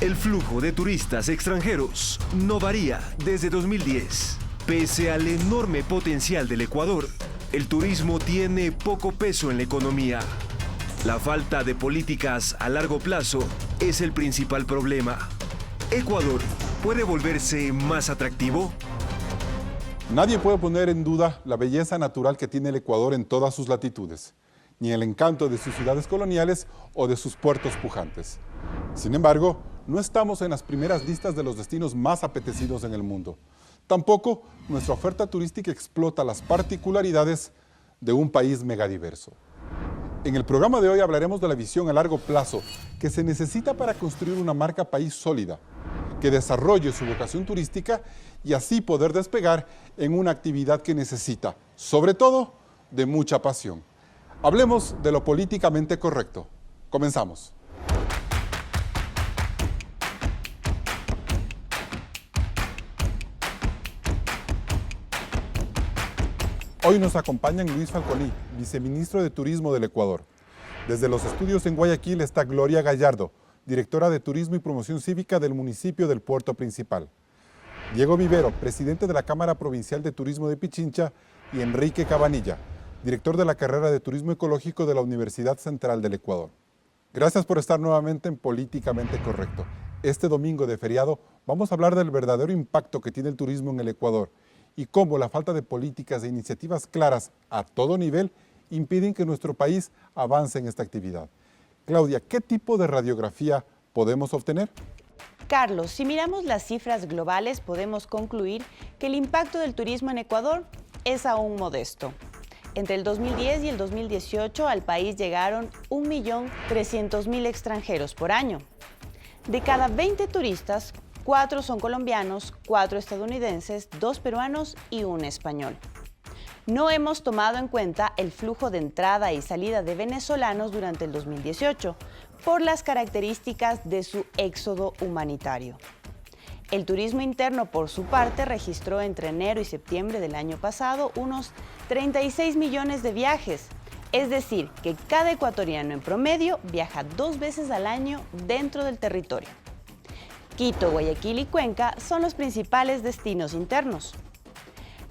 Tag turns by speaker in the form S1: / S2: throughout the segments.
S1: El flujo de turistas extranjeros no varía desde 2010. Pese al enorme potencial del Ecuador, el turismo tiene poco peso en la economía. La falta de políticas a largo plazo es el principal problema. ¿Ecuador puede volverse más atractivo?
S2: Nadie puede poner en duda la belleza natural que tiene el Ecuador en todas sus latitudes, ni el encanto de sus ciudades coloniales o de sus puertos pujantes. Sin embargo, no estamos en las primeras listas de los destinos más apetecidos en el mundo. Tampoco nuestra oferta turística explota las particularidades de un país megadiverso. En el programa de hoy hablaremos de la visión a largo plazo que se necesita para construir una marca país sólida, que desarrolle su vocación turística y así poder despegar en una actividad que necesita, sobre todo, de mucha pasión. Hablemos de lo políticamente correcto. Comenzamos. Hoy nos acompañan Luis Falconi, viceministro de Turismo del Ecuador. Desde los estudios en Guayaquil está Gloria Gallardo, directora de Turismo y Promoción Cívica del municipio del Puerto Principal. Diego Vivero, presidente de la Cámara Provincial de Turismo de Pichincha, y Enrique Cabanilla, director de la carrera de Turismo Ecológico de la Universidad Central del Ecuador. Gracias por estar nuevamente en Políticamente Correcto. Este domingo de feriado vamos a hablar del verdadero impacto que tiene el turismo en el Ecuador y cómo la falta de políticas e iniciativas claras a todo nivel impiden que nuestro país avance en esta actividad. Claudia, ¿qué tipo de radiografía podemos obtener?
S3: Carlos, si miramos las cifras globales, podemos concluir que el impacto del turismo en Ecuador es aún modesto. Entre el 2010 y el 2018 al país llegaron 1.300.000 extranjeros por año. De cada 20 turistas, 4 son colombianos, 4 estadounidenses, 2 peruanos y 1 español. No hemos tomado en cuenta el flujo de entrada y salida de venezolanos durante el 2018 por las características de su éxodo humanitario. El turismo interno, por su parte, registró entre enero y septiembre del año pasado unos 36 millones de viajes, es decir, que cada ecuatoriano en promedio viaja 2 veces al año dentro del territorio. Quito, Guayaquil y Cuenca son los principales destinos internos.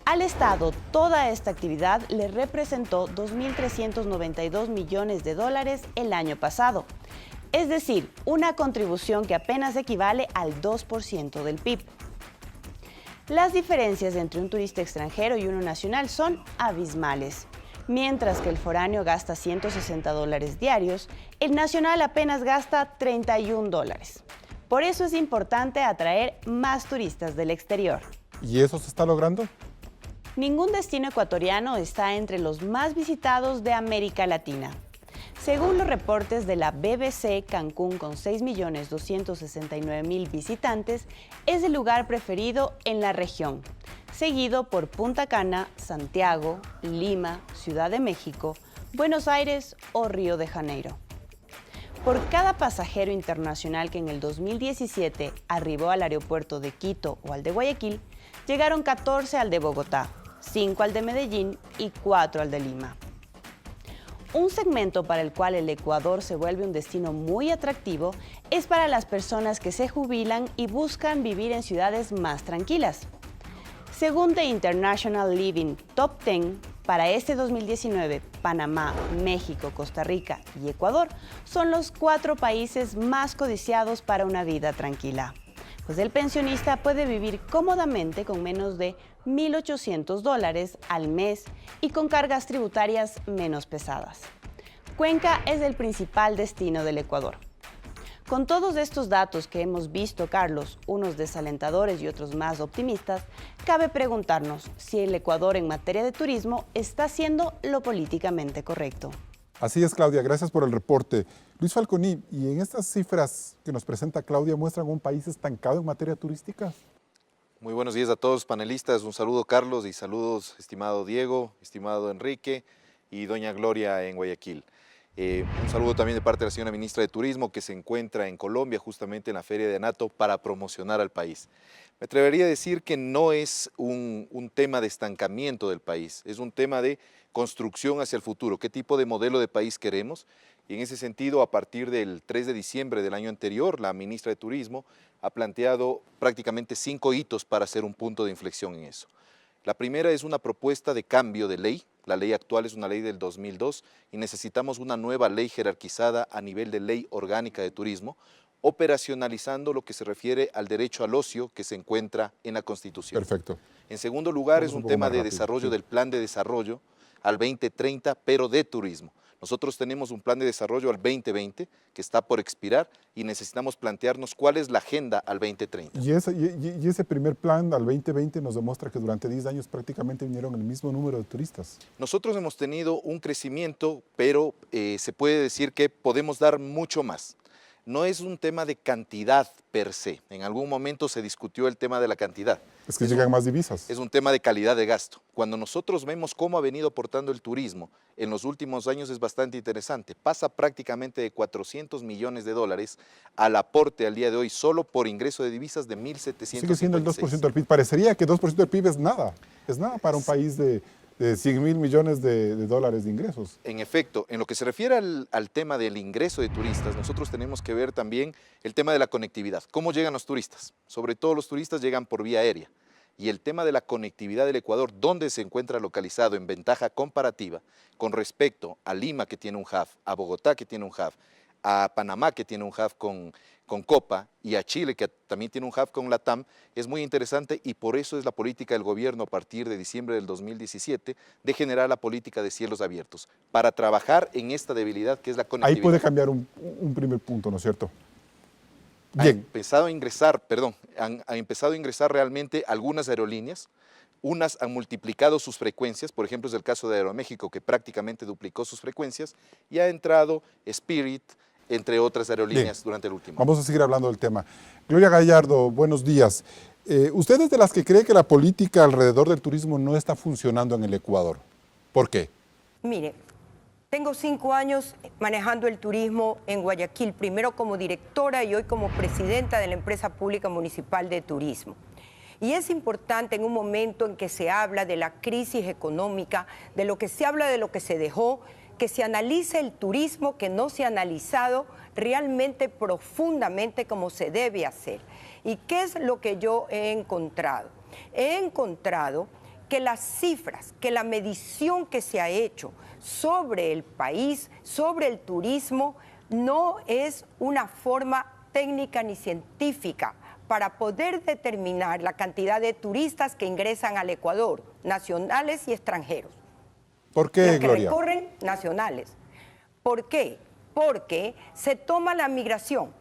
S3: Al Estado, toda esta actividad le representó 2.392 millones de dólares el año pasado, es decir, una contribución que apenas equivale al 2% del PIB. Las diferencias entre un turista extranjero y uno nacional son abismales. Mientras que el foráneo gasta $160 diarios, el nacional apenas gasta $31. Por eso es importante atraer más turistas del exterior.
S2: ¿Y eso se está logrando?
S3: Ningún destino ecuatoriano está entre los más visitados de América Latina. Según los reportes de la BBC, Cancún, con 6.269.000 visitantes, es el lugar preferido en la región, seguido por Punta Cana, Santiago, Lima, Ciudad de México, Buenos Aires o Río de Janeiro. Por cada pasajero internacional que en el 2017 arribó al aeropuerto de Quito o al de Guayaquil, llegaron 14 al de Bogotá, 5 al de Medellín y 4 al de Lima. Un segmento para el cual el Ecuador se vuelve un destino muy atractivo es para las personas que se jubilan y buscan vivir en ciudades más tranquilas. Según The International Living Top 10, para este 2019, Panamá, México, Costa Rica y Ecuador son los 4 países más codiciados para una vida tranquila, pues el pensionista puede vivir cómodamente con menos de $1.800 al mes y con cargas tributarias menos pesadas. Cuenca es el principal destino del Ecuador. Con todos estos datos que hemos visto, Carlos, unos desalentadores y otros más optimistas, cabe preguntarnos si el Ecuador en materia de turismo está haciendo lo políticamente correcto.
S2: Así es, Claudia, gracias por el reporte. Luis Falconi, ¿y en estas cifras que nos presenta Claudia muestran un país estancado en materia turística?
S4: Muy buenos días a todos panelistas, un saludo Carlos y saludos estimado Diego, estimado Enrique y doña Gloria en Guayaquil. Un saludo también de parte de la señora ministra de Turismo que se encuentra en Colombia justamente en la Feria de Anato para promocionar al país. Me atrevería a decir que no es un tema de estancamiento del país, es un tema de construcción hacia el futuro, qué tipo de modelo de país queremos Y en ese sentido, a partir del 3 de diciembre del año anterior, la ministra de Turismo ha planteado prácticamente 5 hitos para hacer un punto de inflexión en eso. La primera es una propuesta de cambio de ley. La ley actual es una ley del 2002 y necesitamos una nueva ley jerarquizada a nivel de ley orgánica de turismo, operacionalizando lo que se refiere al derecho al ocio que se encuentra en la Constitución.
S2: Perfecto.
S4: En segundo lugar,
S2: Vamos
S4: es un
S2: poco
S4: tema
S2: más
S4: de
S2: rápido,
S4: desarrollo
S2: sí.
S4: del plan de desarrollo al 2030, pero de turismo. Nosotros tenemos un plan de desarrollo al 2020 que está por expirar y necesitamos plantearnos cuál es la agenda al 2030.
S2: Y ese primer plan al 2020 nos demuestra que durante 10 años prácticamente vinieron el mismo número de turistas.
S4: Nosotros hemos tenido un crecimiento, pero se puede decir que podemos dar mucho más. No es un tema de cantidad per se. En algún momento se discutió el tema de la cantidad.
S2: Es que llegan más divisas.
S4: Es un tema de calidad de gasto. Cuando nosotros vemos cómo ha venido aportando el turismo en los últimos años es bastante interesante. Pasa prácticamente de 400 millones de dólares al aporte al día de hoy solo por ingreso de divisas de 1.756.
S2: Sigue siendo el 2% del PIB. Parecería que 2% del PIB es nada. Es nada para un país de 100.000 millones de dólares de ingresos.
S4: En efecto, en lo que se refiere al tema del ingreso de turistas, nosotros tenemos que ver también el tema de la conectividad. ¿Cómo llegan los turistas? Sobre todo los turistas llegan por vía aérea. Y el tema de la conectividad del Ecuador, ¿dónde se encuentra localizado en ventaja comparativa con respecto a Lima, que tiene un hub, a Bogotá, que tiene un hub, a Panamá, que tiene un hub con Copa, y a Chile, que también tiene un hub con Latam, es muy interesante y por eso es la política del gobierno a partir de diciembre del 2017 de generar la política de cielos abiertos, para trabajar en esta debilidad que es la conectividad.
S2: Ahí puede cambiar un primer punto, ¿no es cierto?
S4: Han
S2: Bien.
S4: empezado a ingresar realmente algunas aerolíneas. Unas han multiplicado sus frecuencias, por ejemplo es el caso de Aeroméxico que prácticamente duplicó sus frecuencias y ha entrado Spirit, entre otras aerolíneas. Bien, durante el último año.
S2: Vamos a seguir hablando del tema. Gloria Gallardo, buenos días. ¿Usted es de las que cree que la política alrededor del turismo no está funcionando en el Ecuador? ¿Por qué?
S5: Mire, tengo 5 años manejando el turismo en Guayaquil, primero como directora y hoy como presidenta de la Empresa Pública Municipal de Turismo. Y es importante en un momento en que se habla de la crisis económica, de lo que se habla de lo que se dejó, que se analice el turismo que no se ha analizado realmente profundamente como se debe hacer. ¿Y qué es lo que yo he encontrado? He encontrado que las cifras, que la medición que se ha hecho sobre el país, sobre el turismo, no es una forma técnica ni científica para poder determinar la cantidad de turistas que ingresan al Ecuador, nacionales y extranjeros.
S2: ¿Por qué,
S5: Los que
S2: Gloria?
S5: recorren nacionales. ¿Por qué? Porque se toma la migración.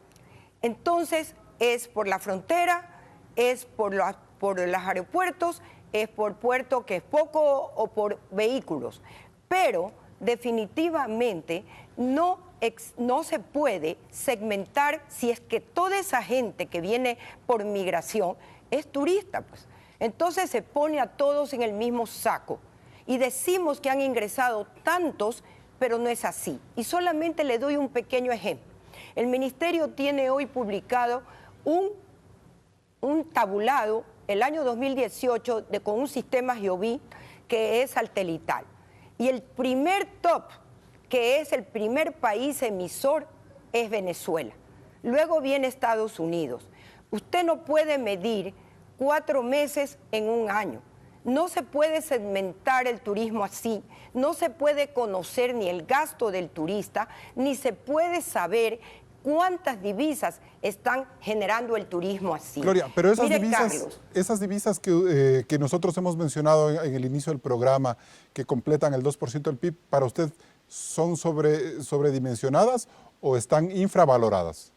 S5: Entonces, es por la frontera, es por los aeropuertos, es por puerto, que es poco, o por vehículos. Pero definitivamente no se puede segmentar si es que toda esa gente que viene por migración es turista, pues. Entonces se pone a todos en el mismo saco y decimos que han ingresado tantos, pero no es así. Y solamente le doy un pequeño ejemplo. El Ministerio tiene hoy publicado un tabulado el año 2018 con un sistema Geoví que es satelital. Y el primer top, que es el primer país emisor, es Venezuela. Luego viene Estados Unidos. Usted no puede medir 4 meses en un año. No se puede segmentar el turismo así. No se puede conocer ni el gasto del turista, ni se puede saber cuántas divisas están generando el turismo así.
S2: Gloria, pero esas
S5: Mire,
S2: divisas,
S5: Carlos,
S2: esas que nosotros hemos mencionado en el inicio del programa, que completan el 2% del PIB, ¿para usted son sobredimensionadas o están infravaloradas?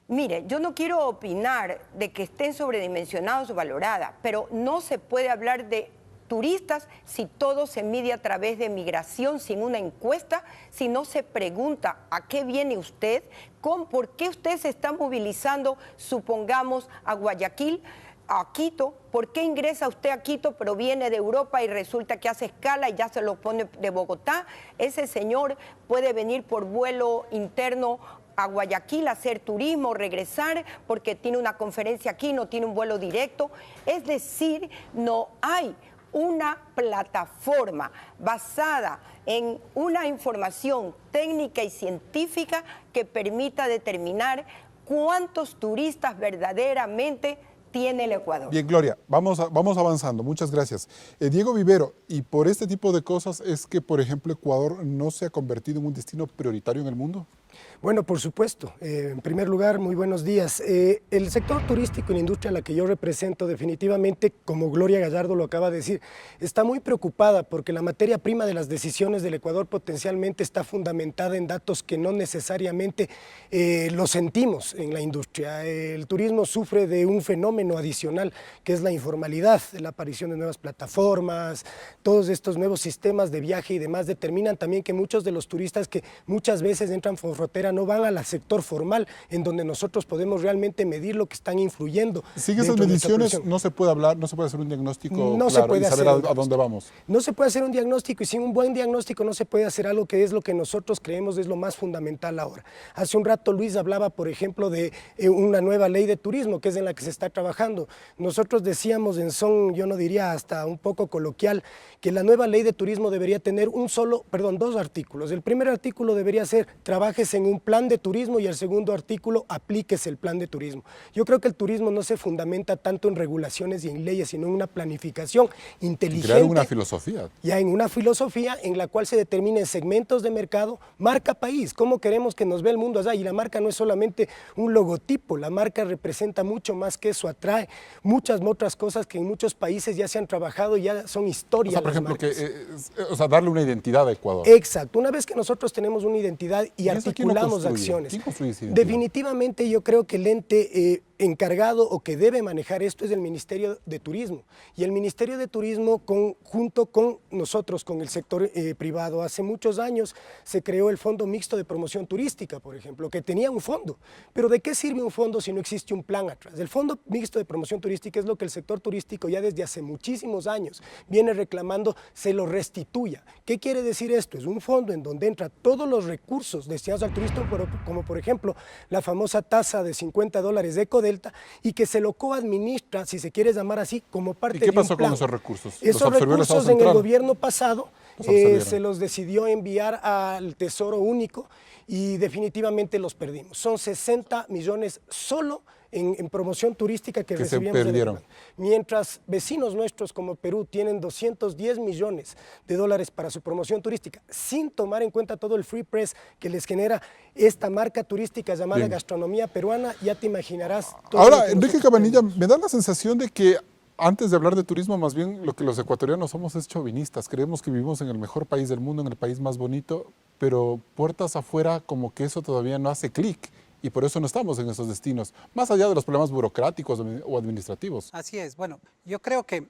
S5: Mire, yo no quiero opinar de que estén sobredimensionados o valoradas, pero no se puede hablar de turistas si todo se mide a través de migración sin una encuesta, si no se pregunta a qué viene usted, por qué usted se está movilizando, supongamos, a Guayaquil, a Quito, por qué ingresa usted a Quito pero viene de Europa y resulta que hace escala y ya se lo pone de Bogotá. Ese señor puede venir por vuelo interno a Guayaquil a hacer turismo, regresar porque tiene una conferencia aquí, no tiene un vuelo directo. Es decir, no hay una plataforma basada en una información técnica y científica que permita determinar cuántos turistas verdaderamente tiene el Ecuador.
S2: Bien, Gloria, vamos avanzando. Muchas gracias. Diego Vivero, y por este tipo de cosas es que, por ejemplo, Ecuador no se ha convertido en un destino prioritario en el mundo.
S6: Bueno, por supuesto. En primer lugar, muy buenos días. El sector turístico y la industria a la que yo represento definitivamente, como Gloria Gallardo lo acaba de decir, está muy preocupada porque la materia prima de las decisiones del Ecuador potencialmente está fundamentada en datos que no necesariamente lo sentimos en la industria. El turismo sufre de un fenómeno adicional que es la informalidad, la aparición de nuevas plataformas, todos estos nuevos sistemas de viaje y demás determinan también que muchos de los turistas que muchas veces entran por frontera no van al sector formal, en donde nosotros podemos realmente medir lo que están influyendo.
S2: Sin esas mediciones no se puede hablar, no se puede hacer un diagnóstico
S6: no
S2: claro
S6: se puede
S2: y saber
S6: hacer
S2: a dónde vamos.
S6: No se puede hacer un diagnóstico y sin un buen diagnóstico no se puede hacer algo que es lo que nosotros creemos es lo más fundamental ahora. Hace un rato Luis hablaba, por ejemplo, de una nueva ley de turismo, que es en la que se está trabajando. Nosotros decíamos en son, yo no diría hasta un poco coloquial, que la nueva ley de turismo debería tener dos artículos. El primer artículo debería ser trabajes en un plan de turismo y el segundo artículo aplíquese el plan de turismo. Yo creo que el turismo no se fundamenta tanto en regulaciones y en leyes, sino en una planificación inteligente.
S2: Crear una filosofía.
S6: Ya en una filosofía en la cual se determinen segmentos de mercado, marca país, cómo queremos que nos vea el mundo allá. Y la marca no es solamente un logotipo, la marca representa mucho más que eso, atrae muchas otras cosas que en muchos países ya se han trabajado y ya son historias.
S2: O sea, por ejemplo, darle una identidad a Ecuador.
S6: Exacto, una vez que nosotros tenemos una identidad y articulamos acciones.
S2: ¿Quién construye esa identidad?
S6: Definitivamente yo creo que el ente encargado o que debe manejar esto es el Ministerio de Turismo. Y el Ministerio de Turismo, junto con nosotros, con el sector privado, hace muchos años se creó el Fondo Mixto de Promoción Turística, por ejemplo, que tenía un fondo. Pero ¿de qué sirve un fondo si no existe un plan atrás? El Fondo Mixto de Promoción Turística es lo que el sector turístico ya desde hace muchísimos años viene reclamando se lo restituya. ¿Qué quiere decir esto? Es un fondo en donde entran todos los recursos destinados al turismo, como por ejemplo la famosa tasa de $50 de Ecodelta, y que se lo coadministra, si se quiere llamar así, como parte de un plan.
S2: ¿Y qué pasó con esos recursos?
S6: Esos recursos en el gobierno pasado se los decidió enviar al Tesoro Único y definitivamente los perdimos. Son 60 millones solo en promoción turística que recibíamos.
S2: Se perdieron.
S6: Mientras vecinos nuestros como Perú tienen $210 millones para su promoción turística, sin tomar en cuenta todo el free press que les genera esta marca turística llamada gastronomía peruana, ya te imaginarás.
S2: Ahora, Enrique Cabanilla, me da la sensación de que antes de hablar de turismo, más bien lo que los ecuatorianos somos es chauvinistas. Creemos que vivimos en el mejor país del mundo, en el país más bonito, pero puertas afuera como que eso todavía no hace clic. Y por eso no estamos en esos destinos, más allá de los problemas burocráticos o administrativos.
S7: Así es. Bueno, yo creo que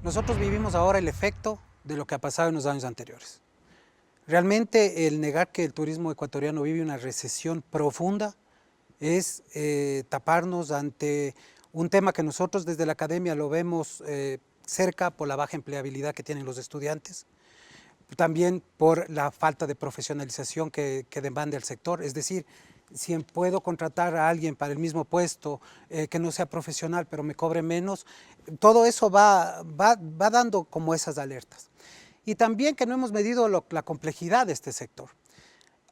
S7: nosotros vivimos ahora el efecto de lo que ha pasado en los años anteriores. Realmente el negar que el turismo ecuatoriano vive una recesión profunda es taparnos ante un tema que nosotros desde la academia lo vemos cerca por la baja empleabilidad que tienen los estudiantes, también por la falta de profesionalización que demanda el sector, es decir, si puedo contratar a alguien para el mismo puesto, que no sea profesional, pero me cobre menos, todo eso va dando como esas alertas. Y también que no hemos medido la complejidad de este sector.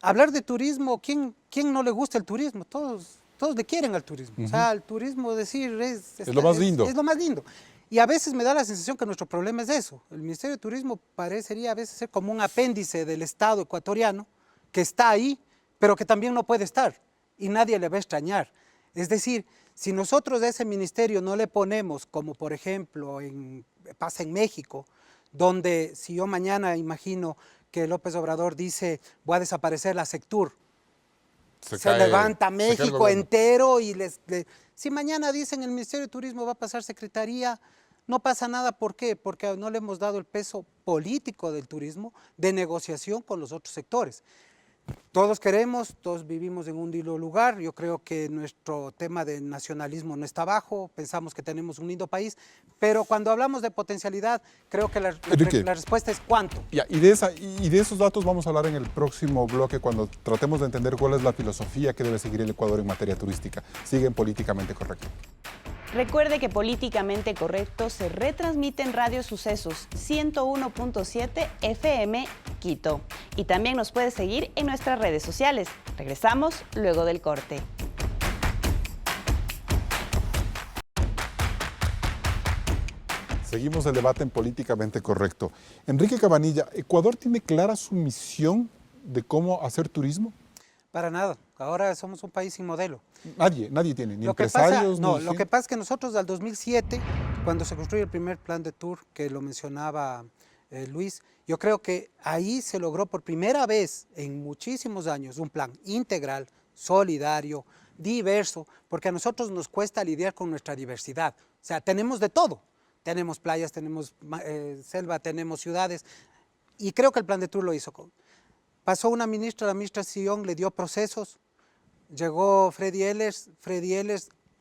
S7: Hablar de turismo, ¿quién no le gusta el turismo? Todos le quieren al turismo. O sea, el turismo, decir, es
S2: lo más lindo.
S7: Es lo más lindo. Y a veces me da la sensación que nuestro problema es eso. El Ministerio de Turismo parecería a veces ser como un apéndice del Estado ecuatoriano que está ahí, pero que también no puede estar y nadie le va a extrañar. Es decir, si nosotros de ese ministerio no le ponemos, como por ejemplo pasa en México, donde si yo mañana imagino que López Obrador dice voy a desaparecer la Sectur, se levanta México entero y si mañana dicen el Ministerio de Turismo va a pasar secretaría, no pasa nada. ¿Por qué? Porque no le hemos dado el peso político del turismo de negociación con los otros sectores. Todos queremos, todos vivimos en un lindo lugar. Yo creo que nuestro tema de nacionalismo no está bajo, pensamos que tenemos un lindo país, pero cuando hablamos de potencialidad, creo que la respuesta es ¿cuánto?
S2: Y de esos datos vamos a hablar en el próximo bloque cuando tratemos de entender cuál es la filosofía que debe seguir el Ecuador en materia turística. Siguen Políticamente Correcto.
S3: Recuerde que Políticamente Correcto se retransmite en Radio Sucesos 101.7 FM Quito. Y también nos puede seguir en nuestras redes sociales. Regresamos luego del corte.
S2: Seguimos el debate en Políticamente Correcto. Enrique Cabanilla, ¿Ecuador tiene clara su misión de cómo hacer turismo?
S7: Para nada. Ahora somos un país sin modelo.
S2: Nadie tiene, ni empresarios, ni...
S7: Lo que pasa es que nosotros al 2007, cuando se construyó el primer plan de tour, que lo mencionaba Luis, yo creo que ahí se logró por primera vez en muchísimos años un plan integral, solidario, diverso, porque a nosotros nos cuesta lidiar con nuestra diversidad. O sea, tenemos de todo. Tenemos playas, tenemos selva, tenemos ciudades, y creo que el plan de tour lo hizo. Pasó una ministra, la ministra Sion, le dio procesos, llegó Freddy Ehlers,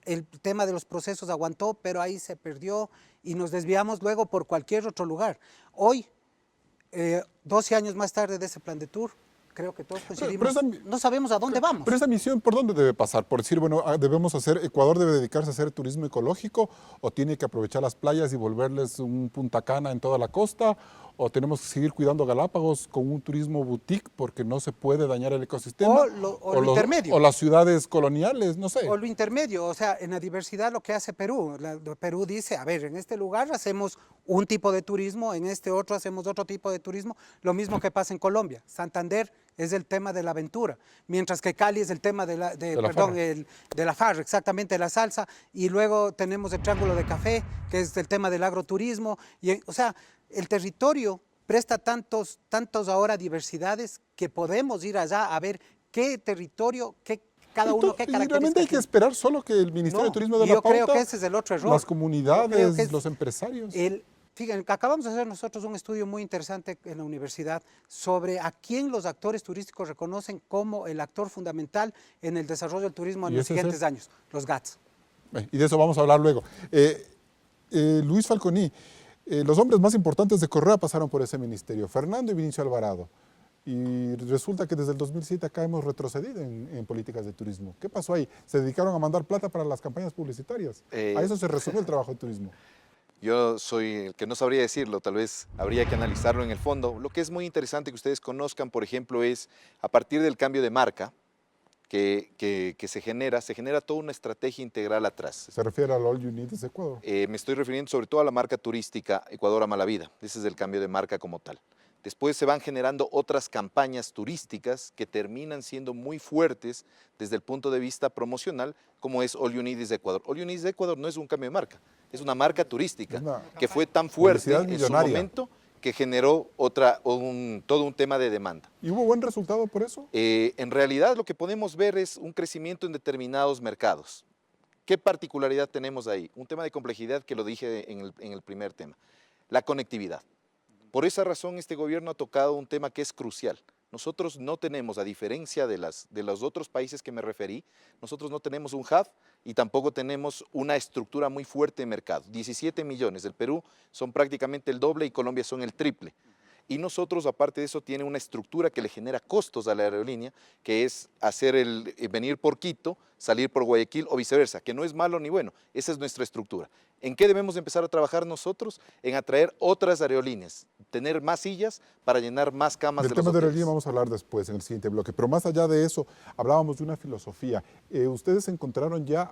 S7: el tema de los procesos aguantó, pero ahí se perdió y nos desviamos luego por cualquier otro lugar. Hoy, 12 años más tarde de ese plan de tour, creo que todos coincidimos, no sabemos a dónde vamos.
S2: Pero esa misión, ¿por dónde debe pasar? Por decir, bueno, Ecuador debe dedicarse a hacer turismo ecológico, o tiene que aprovechar las playas y volverles un Punta Cana en toda la costa, o tenemos que seguir cuidando Galápagos con un turismo boutique porque no se puede dañar el ecosistema.
S7: O lo intermedio.
S2: O las ciudades coloniales, no sé.
S7: O lo intermedio, o sea, en la diversidad lo que hace Perú. Perú dice, a ver, en este lugar hacemos un tipo de turismo, en este otro hacemos otro tipo de turismo, lo mismo que pasa en Colombia. Santander es el tema de la aventura, mientras que Cali es el tema de la farra, exactamente, la salsa, y luego tenemos el Triángulo de Café, que es el tema del agroturismo, o sea, el territorio presta tantos ahora diversidades que podemos ir allá a ver qué territorio, cada uno, qué características.
S2: Y realmente hay que esperar solo que el Ministerio de Turismo dé la pauta.
S7: Yo creo que ese es el otro error.
S2: Las comunidades, los empresarios.
S7: Fíjense, acabamos de hacer nosotros un estudio muy interesante en la universidad sobre a quién los actores turísticos reconocen como el actor fundamental en el desarrollo del turismo en los siguientes años, los GATS.
S2: Y de eso vamos a hablar luego. Luis Falconi, los hombres más importantes de Correa pasaron por ese ministerio, Fernando y Vinicio Alvarado. Y resulta que desde el 2007 acá hemos retrocedido en políticas de turismo. ¿Qué pasó ahí? ¿Se dedicaron a mandar plata para las campañas publicitarias? A eso se resumió el trabajo de turismo.
S4: Yo soy el que no sabría decirlo, tal vez habría que analizarlo en el fondo. Lo que es muy interesante que ustedes conozcan, por ejemplo, es a partir del cambio de marca que se genera toda una estrategia integral atrás.
S2: ¿Se refiere al All You Need is Ecuador?
S4: Me estoy refiriendo sobre todo a la marca turística Ecuador Ama la Vida. Ese es el cambio de marca como tal. Después se van generando otras campañas turísticas que terminan siendo muy fuertes desde el punto de vista promocional, como es All You Need is Ecuador. All You Need is Ecuador no es un cambio de marca, es una marca turística que fue tan fuerte en su momento que generó todo un tema de demanda.
S2: ¿Y hubo buen resultado por eso?
S4: En realidad lo que podemos ver es un crecimiento en determinados mercados. ¿Qué particularidad tenemos ahí? Un tema de complejidad que lo dije en el primer tema, la conectividad. Por esa razón este gobierno ha tocado un tema que es crucial. Nosotros no tenemos, a diferencia de los otros países que me referí, nosotros no tenemos un hub y tampoco tenemos una estructura muy fuerte de mercado. 17 millones, del Perú son prácticamente el doble y Colombia son el triple. Y nosotros, aparte de eso, tiene una estructura que le genera costos a la aerolínea, que es venir por Quito, salir por Guayaquil o viceversa, que no es malo ni bueno, esa es nuestra estructura. ¿En qué debemos empezar a trabajar nosotros? En atraer otras aerolíneas, tener más sillas para llenar más camas de los hoteles.
S2: Del tema de aerolínea vamos a hablar después, en el siguiente bloque, pero más allá de eso, hablábamos de una filosofía. ¿Ustedes encontraron ya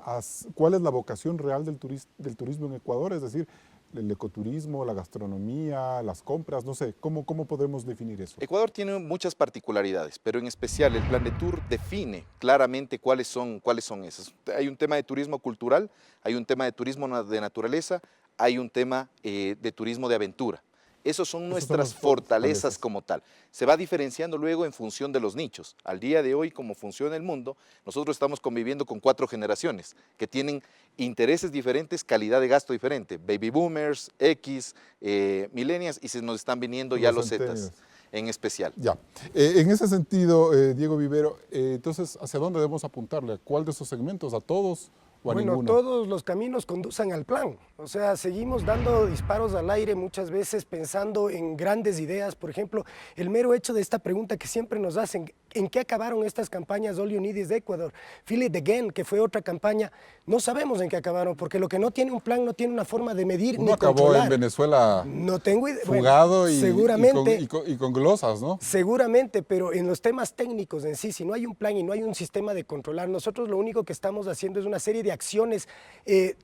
S2: cuál es la vocación real del turismo en Ecuador? Es decir, el ecoturismo, la gastronomía, las compras, no sé, ¿cómo podemos definir eso?
S4: Ecuador tiene muchas particularidades, pero en especial el plan de tour define claramente cuáles son esas. Hay un tema de turismo cultural, hay un tema de turismo de naturaleza, hay un tema de turismo de aventura. Esas son nuestras fortalezas como tal. Se va diferenciando luego en función de los nichos. Al día de hoy, como funciona el mundo, nosotros estamos conviviendo con 4 generaciones que tienen intereses diferentes, calidad de gasto diferente. Baby boomers, X, millennials, y se nos están viniendo ya los Zetas en especial.
S2: Ya. En ese sentido, Diego Vivero, entonces, ¿hacia dónde debemos apuntarle? ¿Cuál de esos segmentos? ¿A todos?
S6: Bueno, todos los caminos conducen al plan. O sea, seguimos dando disparos al aire muchas veces pensando en grandes ideas. Por ejemplo, el mero hecho de esta pregunta que siempre nos hacen, ¿En qué acabaron estas campañas All You Need is Ecuador? Feel It Again, que fue otra campaña, no sabemos en qué acabaron, porque lo que no tiene un plan no tiene una forma de medir
S2: Uno
S6: ni
S2: acabó
S6: controlar.
S2: en Venezuela
S6: No tengo idea.
S2: fugado
S6: Bueno,
S2: y
S6: seguramente,
S2: con glosas, ¿no?
S6: seguramente, pero en los temas técnicos en sí, si no hay un plan y no hay un sistema de controlar, nosotros lo único que estamos haciendo es una serie de acciones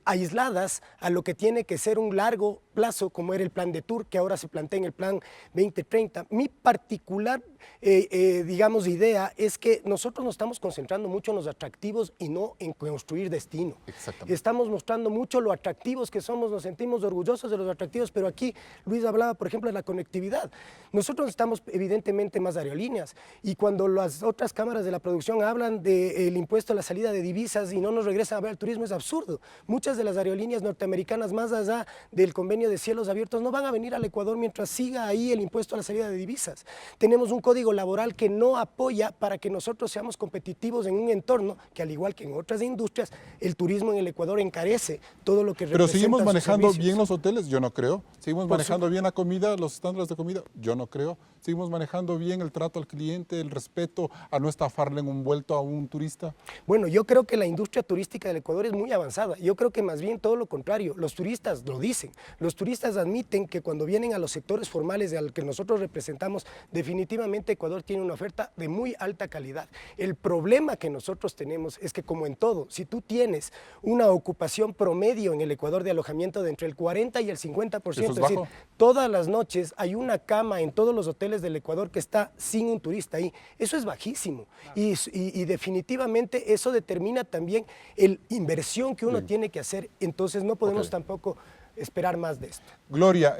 S6: aisladas a lo que tiene que ser un largo plazo, como era el plan de Tour, que ahora se plantea en el plan 2030. Mi particular, digamos, idea es que nosotros nos estamos concentrando mucho en los atractivos y no en construir destino.
S2: Exactamente.
S6: Estamos mostrando mucho lo atractivos que somos, nos sentimos orgullosos de los atractivos, pero aquí Luis hablaba, por ejemplo, de la conectividad. Nosotros estamos evidentemente más aerolíneas y cuando las otras cámaras de la producción hablan del impuesto a la salida de divisas y no nos regresan a ver el turismo, es absurdo. Muchas de las aerolíneas norteamericanas, más allá del convenio de cielos abiertos, no van a venir al Ecuador mientras siga ahí el impuesto a la salida de divisas. Tenemos un código laboral que no apoya para que nosotros seamos competitivos en un entorno que, al igual que en otras industrias, el turismo en el Ecuador encarece todo lo que representa.
S2: Pero seguimos
S6: sus
S2: manejando
S6: servicios.
S2: bien los hoteles, yo no creo. Seguimos
S6: Por
S2: manejando bien la comida, los estándares de comida, yo no creo. Seguimos manejando bien el trato al cliente, el respeto a no estafarle en un vuelto a un turista.
S6: Bueno, yo creo que la industria turística del Ecuador es muy avanzada. Yo creo que más bien todo lo contrario. Los turistas lo dicen. Los turistas admiten que cuando vienen a los sectores formales al que nosotros representamos, definitivamente Ecuador tiene una oferta de muy alta calidad. El problema que nosotros tenemos es que, como en todo, si tú tienes una ocupación promedio en el Ecuador de alojamiento de entre el 40 y el 50%,
S2: Eso es
S6: es decir,
S2: bajo.
S6: todas las noches hay una cama en todos los hoteles del Ecuador que está sin un turista ahí. Eso es bajísimo. Y definitivamente eso determina también la inversión que uno tiene que hacer. Entonces no podemos tampoco esperar más de esto.
S2: Gloria,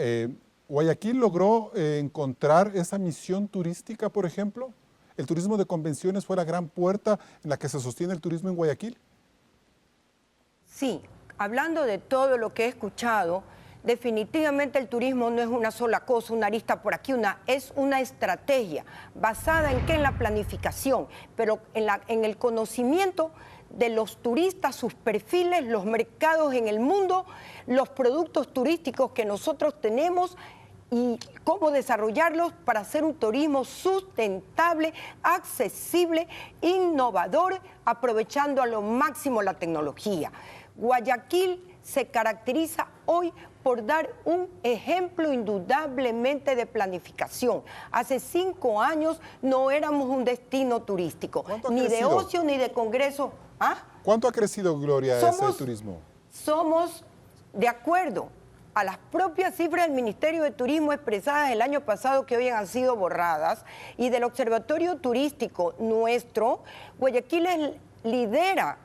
S2: ¿Guayaquil logró encontrar esa misión turística, por ejemplo? ¿El turismo de convenciones fue la gran puerta en la que se sostiene el turismo en Guayaquil?
S5: Sí, hablando de todo lo que he escuchado, definitivamente el turismo no es una sola cosa, una arista por aquí, es una estrategia basada en qué, en la planificación, pero en el conocimiento de los turistas, sus perfiles, los mercados en el mundo, los productos turísticos que nosotros tenemos y cómo desarrollarlos para hacer un turismo sustentable, accesible, innovador, aprovechando a lo máximo la tecnología. Guayaquil se caracteriza hoy por dar un ejemplo indudablemente de planificación. Hace 5 años no éramos un destino turístico, ni de ocio ni de congreso. ¿Ah?
S2: ¿Cuánto ha crecido, Gloria, ese turismo?
S5: Somos, de acuerdo a las propias cifras del Ministerio de Turismo expresadas el año pasado, que hoy han sido borradas, y del Observatorio Turístico nuestro, Guayaquil lidera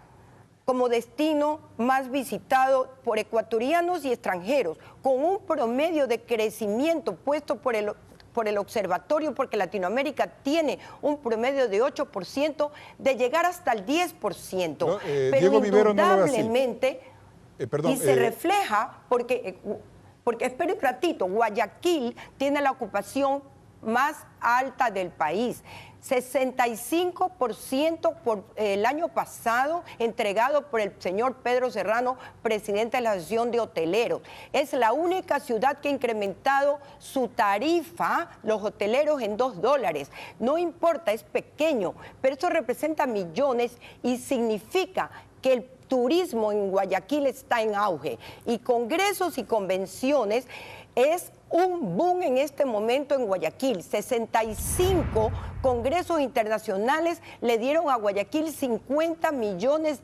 S5: como destino más visitado por ecuatorianos y extranjeros, con un promedio de crecimiento puesto por el observatorio, porque Latinoamérica tiene un promedio de 8%, de llegar hasta el 10%.
S2: No,
S5: pero
S2: Diego Vivero no lo ve así.
S5: indudablemente, y se refleja, porque espera un ratito, Guayaquil tiene la ocupación más alta del país. 65% por el año pasado, entregado por el señor Pedro Serrano, presidente de la Asociación de Hoteleros. Es la única ciudad que ha incrementado su tarifa, los hoteleros, en $2. No importa, es pequeño, pero eso representa millones y significa que el turismo en Guayaquil está en auge. Y congresos y convenciones es un boom en este momento en Guayaquil. 65 congresos internacionales le dieron a Guayaquil $50 millones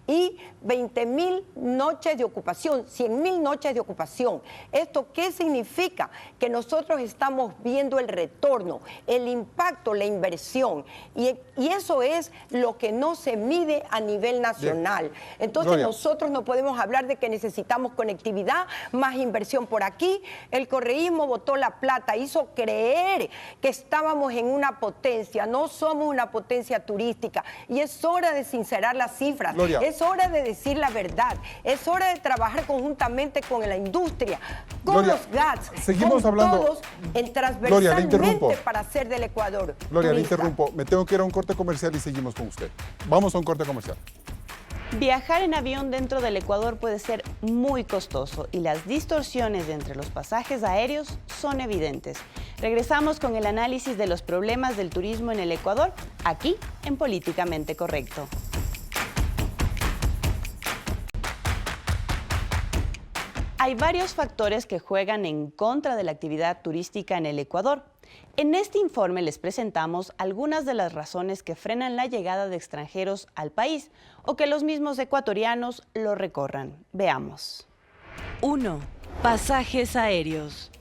S5: y 20,000 noches de ocupación, 100,000 noches de ocupación. ¿Esto qué significa? Que nosotros estamos viendo el retorno, el impacto, la inversión. Y eso es lo que no se mide a nivel nacional. Entonces
S2: Gloria,
S5: nosotros no podemos hablar de que necesitamos conectividad, más inversión por aquí. El correísmo botó la plata, hizo creer que estábamos en una potencia. No somos una potencia turística. Y es hora de sincerar las cifras.
S2: Gloria,
S5: es hora de decir la verdad. Es hora de trabajar conjuntamente con la industria, con
S2: Gloria,
S5: los GATS,
S2: seguimos
S5: con
S2: hablando.
S5: todos,
S2: Gloria, le interrumpo.
S5: transversalmente para hacer del Ecuador
S2: Gloria, le
S5: turista.
S2: interrumpo. Me tengo que ir a un corte comercial y seguimos con usted. Vamos a un corte comercial.
S3: Viajar en avión dentro del Ecuador puede ser muy costoso y las distorsiones entre los pasajes aéreos son evidentes. Regresamos con el análisis de los problemas del turismo en el Ecuador, aquí en Políticamente Correcto. Hay varios factores que juegan en contra de la actividad turística en el Ecuador. En este informe les presentamos algunas de las razones que frenan la llegada de extranjeros al país o que los mismos ecuatorianos lo recorran. Veamos.
S8: 1. Pasajes aéreos.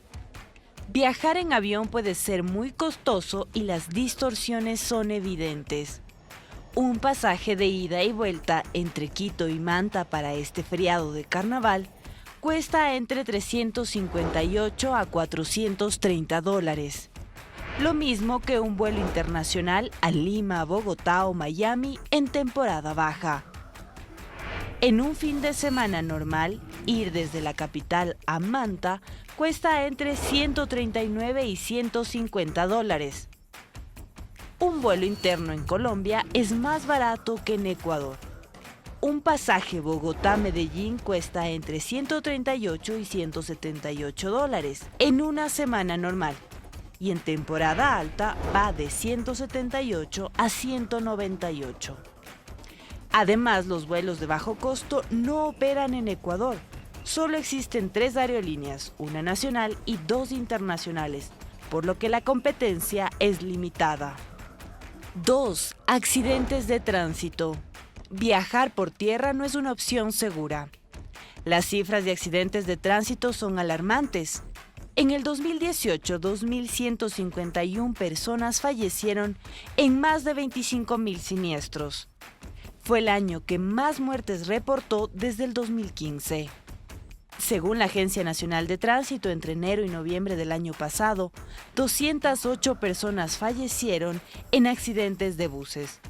S8: Viajar en avión puede ser muy costoso y las distorsiones son evidentes. Un pasaje de ida y vuelta entre Quito y Manta para este feriado de carnaval cuesta entre $358 a $430. Lo mismo que un vuelo internacional a Lima, Bogotá o Miami en temporada baja. En un fin de semana normal, ir desde la capital a Manta cuesta entre $139 y $150. Un vuelo interno en Colombia es más barato que en Ecuador. Un pasaje Bogotá-Medellín cuesta entre $138 y $178 en una semana normal y en temporada alta va de $178 a $198. Además, los vuelos de bajo costo no operan en Ecuador. Solo existen 3 aerolíneas, una nacional y 2 internacionales, por lo que la competencia es limitada. 2. Accidentes de tránsito. Viajar por tierra no es una opción segura. Las cifras de accidentes de tránsito son alarmantes. En el 2018, 2.151 personas fallecieron en más de 25.000 siniestros. Fue el año que más muertes reportó desde el 2015. Según la Agencia Nacional de Tránsito, entre enero y noviembre del año pasado, 208 personas fallecieron en accidentes de buses.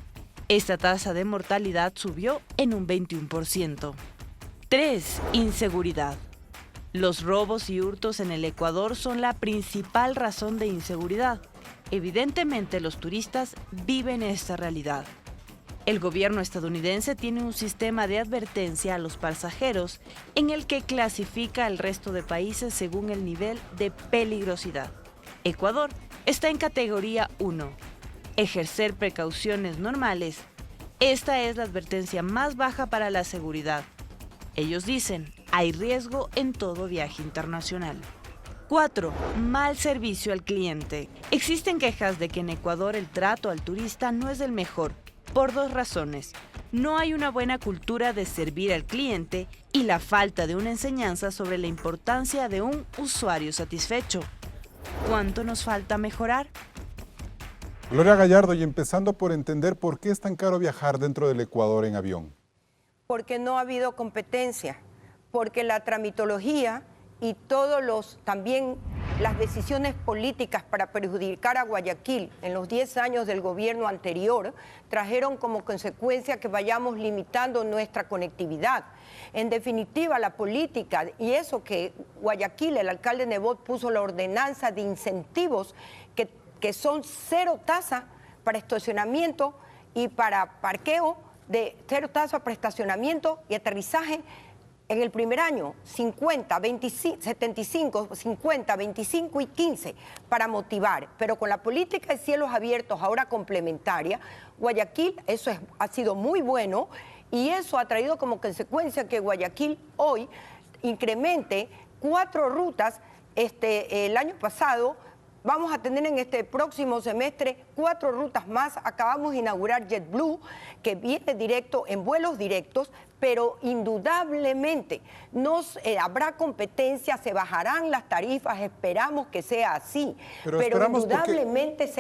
S8: Esta tasa de mortalidad subió en un 21%. 3. Inseguridad. Los robos y hurtos en el Ecuador son la principal razón de inseguridad. Evidentemente, los turistas viven esta realidad. El gobierno estadounidense tiene un sistema de advertencia a los pasajeros en el que clasifica al resto de países según el nivel de peligrosidad. Ecuador está en categoría 1. Ejercer precauciones normales. Esta es la advertencia más baja para la seguridad. Ellos dicen, hay riesgo en todo viaje internacional. 4. Mal servicio al cliente. Existen quejas de que en Ecuador el trato al turista no es el mejor, por 2 razones. No hay una buena cultura de servir al cliente y la falta de una enseñanza sobre la importancia de un usuario satisfecho. ¿Cuánto nos falta mejorar?
S2: Gloria Gallardo, y empezando por entender por qué es tan caro viajar dentro del Ecuador en avión.
S5: Porque no ha habido competencia, porque la tramitología y también las decisiones políticas para perjudicar a Guayaquil en los 10 años del gobierno anterior trajeron como consecuencia que vayamos limitando nuestra conectividad. En definitiva, la política y eso que Guayaquil, el alcalde Nebot puso la ordenanza de incentivos que son 0 tasa para estacionamiento y para parqueo, de 0 tasa para estacionamiento y aterrizaje en el primer año, 50, 25, 75, 50, 25 y 15 para motivar. Pero con la política de cielos abiertos ahora complementaria, Guayaquil, ha sido muy bueno y eso ha traído como consecuencia que Guayaquil hoy incremente 4 rutas. El año pasado vamos a tener en este próximo semestre 4 rutas más. Acabamos de inaugurar JetBlue, que viene directo en vuelos directos, pero indudablemente habrá competencia, se bajarán las tarifas, esperamos que sea así. Pero indudablemente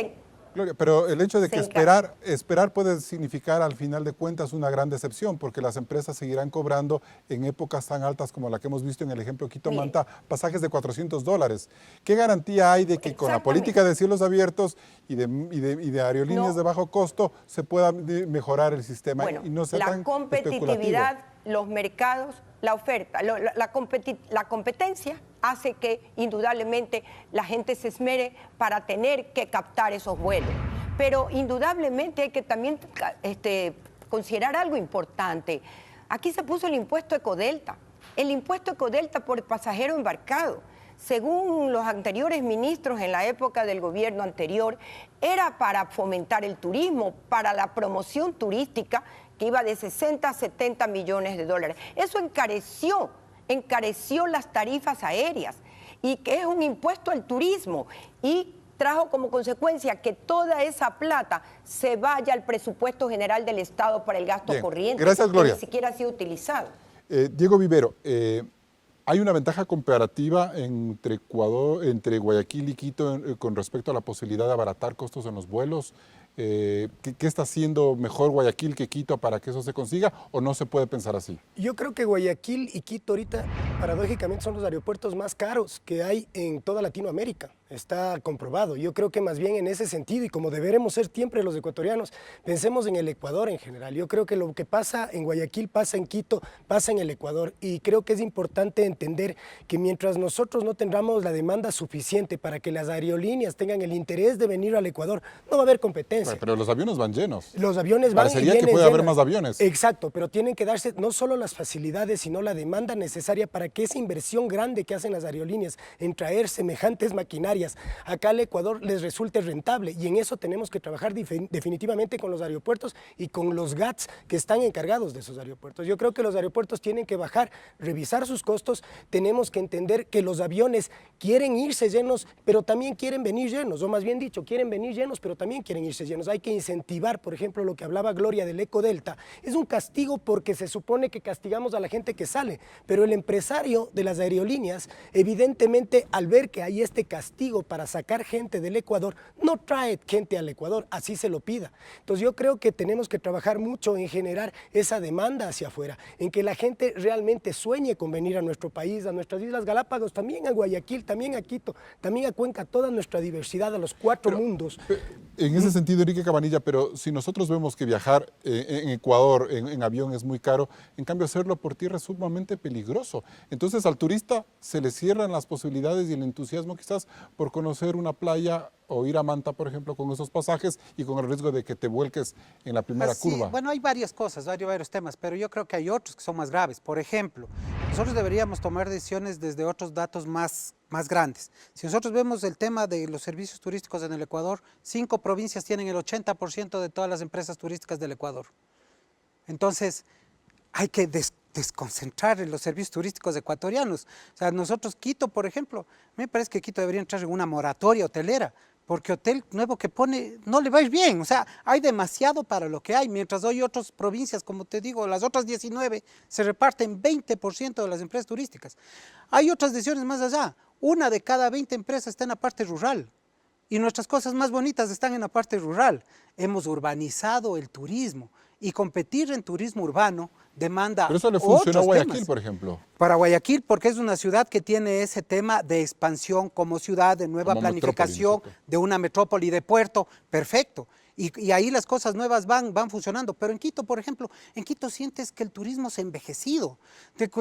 S2: Gloria, pero el hecho de que esperar puede significar al final de cuentas una gran decepción, porque las empresas seguirán cobrando en épocas tan altas como la que hemos visto en el ejemplo Quito-Manta, pasajes de $400. ¿Qué garantía hay de que con la política de cielos abiertos y de aerolíneas de bajo costo se pueda mejorar el sistema y no sea tan
S5: competitividad, los mercados, la oferta, la competencia hace que indudablemente la gente se esmere para tener que captar esos vuelos. Pero indudablemente hay que también considerar algo importante. Aquí se puso el impuesto Ecodelta. El impuesto Ecodelta por pasajero embarcado. según los anteriores ministros en la época del gobierno anterior, era para fomentar el turismo, para la promoción turística, que iba de 60 a 70 millones de dólares. Eso encareció las tarifas aéreas, y que es un impuesto al turismo, y trajo como consecuencia que toda esa plata se vaya al presupuesto general del Estado para el gasto corriente.
S2: Gracias, Gloria.
S5: Que ni siquiera ha sido utilizado.
S2: Diego Vivero, ¿hay una ventaja comparativa entre Guayaquil y Quito con respecto a la posibilidad de abaratar costos en los vuelos? ¿Qué está haciendo mejor Guayaquil que Quito para que eso se consiga, o no se puede pensar así?
S6: Yo creo que Guayaquil y Quito ahorita, paradójicamente, son los aeropuertos más caros que hay en toda Latinoamérica. Está comprobado. Yo creo que más bien en ese sentido, y como deberemos ser siempre los ecuatorianos, pensemos en el Ecuador en general. Yo creo que lo que pasa en Guayaquil, pasa en Quito, pasa en el Ecuador, y creo que es importante entender que mientras nosotros no tengamos la demanda suficiente para que las aerolíneas tengan el interés de venir al Ecuador, no va a haber competencia.
S2: Pero los aviones van llenos.
S6: Los aviones van
S2: Parecería
S6: y vienen
S2: que puede haber
S6: llenas.
S2: más aviones.
S6: Exacto, pero tienen que darse no solo las facilidades, sino la demanda necesaria para que esa inversión grande que hacen las aerolíneas en traer semejantes maquinarias acá al Ecuador les resulte rentable, y en eso tenemos que trabajar definitivamente con los aeropuertos y con los GATS que están encargados de esos aeropuertos. Yo creo que los aeropuertos tienen que bajar, revisar sus costos. Tenemos que entender que los aviones quieren irse llenos, pero también quieren venir llenos, o más bien dicho, quieren venir llenos, pero también quieren irse llenos. Hay que incentivar, por ejemplo, lo que hablaba Gloria del Ecodelta. Es un castigo porque se supone que castigamos a la gente que sale, pero el empresario de las aerolíneas, evidentemente, al ver que hay este castigo para sacar gente del Ecuador, no trae gente al Ecuador, así se lo pida. Entonces yo creo que tenemos que trabajar mucho en generar esa demanda hacia afuera, en que la gente realmente sueñe con venir a nuestro país, a nuestras Islas Galápagos, también a Guayaquil, también a Quito, también a Cuenca, toda nuestra diversidad, a los cuatro mundos.
S2: En ese sentido, Enrique Cabanilla, pero si nosotros vemos que viajar en Ecuador en avión es muy caro, en cambio hacerlo por tierra es sumamente peligroso. Entonces al turista se le cierran las posibilidades y el entusiasmo quizás por conocer una playa o ir a Manta, por ejemplo, con esos pasajes y con el riesgo de que te vuelques en la primera curva.
S7: Bueno, hay varias cosas, varios temas, pero yo creo que hay otros que son más graves. Por ejemplo, nosotros deberíamos tomar decisiones desde otros datos más grandes. Si nosotros vemos el tema de los servicios turísticos en el Ecuador, 5 provincias tienen el 80% de todas las empresas turísticas del Ecuador. Entonces, hay que desconcentrar en los servicios turísticos ecuatorianos. O sea, nosotros, Quito, por ejemplo, me parece que Quito debería entrar en una moratoria hotelera, porque hotel nuevo que pone no le va a ir bien. O sea, hay demasiado para lo que hay, mientras hay otras provincias, como te digo, las otras 19 se reparten 20% de las empresas turísticas. Hay otras decisiones más allá. Una de cada 20 empresas está en la parte rural. Y nuestras cosas más bonitas están en la parte rural. Hemos urbanizado el turismo, y competir en turismo urbano demanda
S2: Pero eso le funcionó a Guayaquil,
S7: temas.
S2: por ejemplo.
S7: Para Guayaquil, porque es una ciudad que tiene ese tema de expansión como ciudad, de nueva
S2: Como
S7: planificación,
S2: metrópoli,
S7: de una metrópoli de puerto, perfecto. Y ahí las cosas nuevas van funcionando. Pero en Quito, por ejemplo, en Quito sientes que el turismo se ha envejecido,